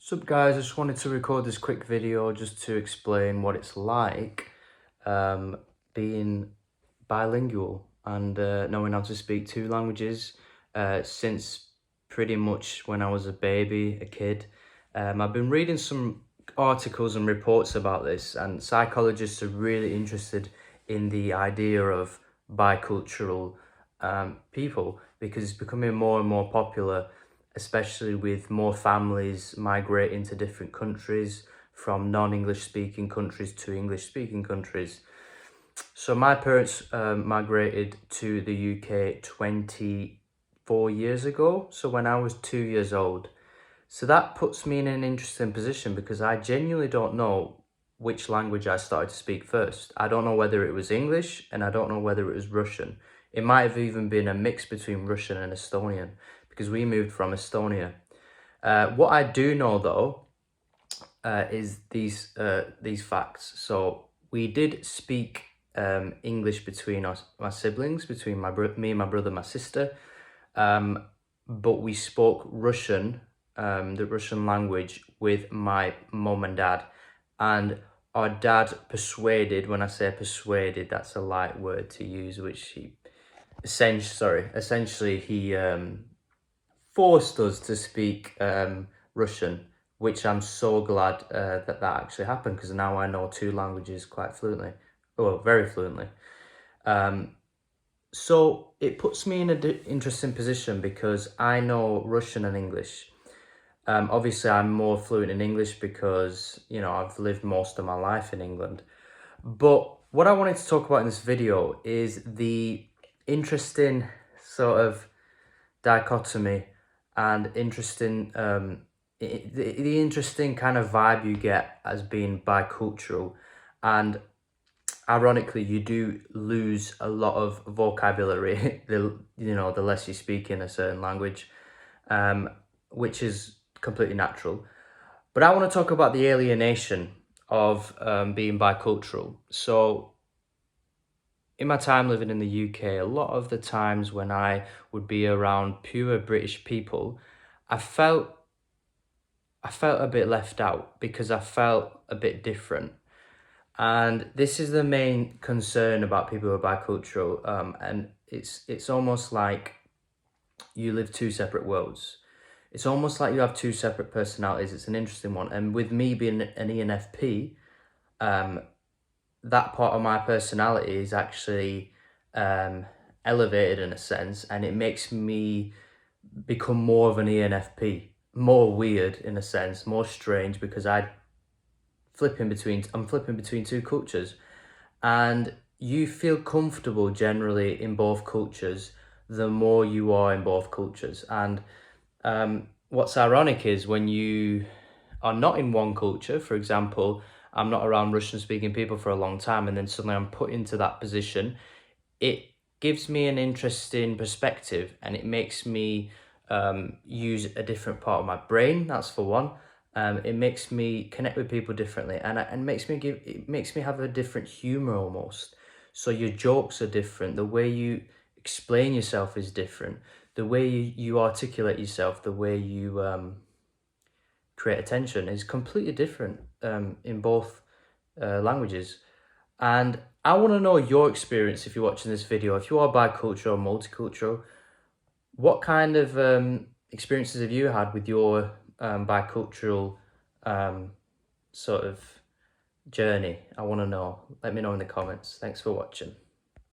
Sup guys, I just wanted to record this quick video just to explain what it's like being bilingual and knowing how to speak two languages since pretty much when I was a baby, a kid. I've been reading some articles and reports about this, and psychologists are really interested in the idea of bicultural people because it's becoming more and more popular, especially with more families migrating to different countries, from non-English speaking countries to English speaking countries. So my parents migrated to the UK 24 years ago, so when I was 2 years old. So that puts me in an interesting position because I genuinely don't know which language I started to speak first. I don't know whether it was English and I don't know whether it was Russian. It might have even been a mix between Russian and Estonian because we moved from Estonia. What I do know though is these facts. So we did speak English between us, my siblings, between me and my brother, my sister, but we spoke Russian, the Russian language, with my mum and dad, and our dad persuaded. When I say persuaded, that's a light word to use, which he essentially he forced us to speak Russian, which I'm so glad that actually happened, because now I know two languages quite fluently, well, very fluently. So it puts me in an interesting position because I know Russian and English. Obviously, I'm more fluent in English because, I've lived most of my life in England. But what I wanted to talk about in this video is the interesting sort of dichotomy and interesting, the interesting kind of vibe you get as being bicultural. And ironically, you do lose a lot of vocabulary the less you speak in a certain language, which is completely natural. But I want to talk about the alienation of being bicultural. So in my time living in the UK, a lot of the times when I would be around pure British people, I felt a bit left out because I felt a bit different. And this is the main concern about people who are bicultural. And it's almost like you live two separate worlds. It's almost like you have two separate personalities. It's an interesting one. And with me being an ENFP, that part of my personality is actually elevated in a sense, and it makes me become more of an ENFP, more weird in a sense, more strange, because I'm flipping between two cultures, and you feel comfortable generally in both cultures the more you are in both cultures. And what's ironic is when you are not in one culture, for example, I'm not around Russian speaking people for a long time, and then suddenly I'm put into that position, it gives me an interesting perspective, and it makes me use a different part of my brain. That's for one. It makes me connect with people differently, and it makes me have a different humor almost. So your jokes are different. The way you explain yourself is different. The way you articulate yourself, the way you create attention is completely different in both languages. And I want to know your experience if you're watching this video. If you are bicultural or multicultural, what kind of experiences have you had with your bicultural sort of journey? I want to know. Let me know in the comments. Thanks for watching.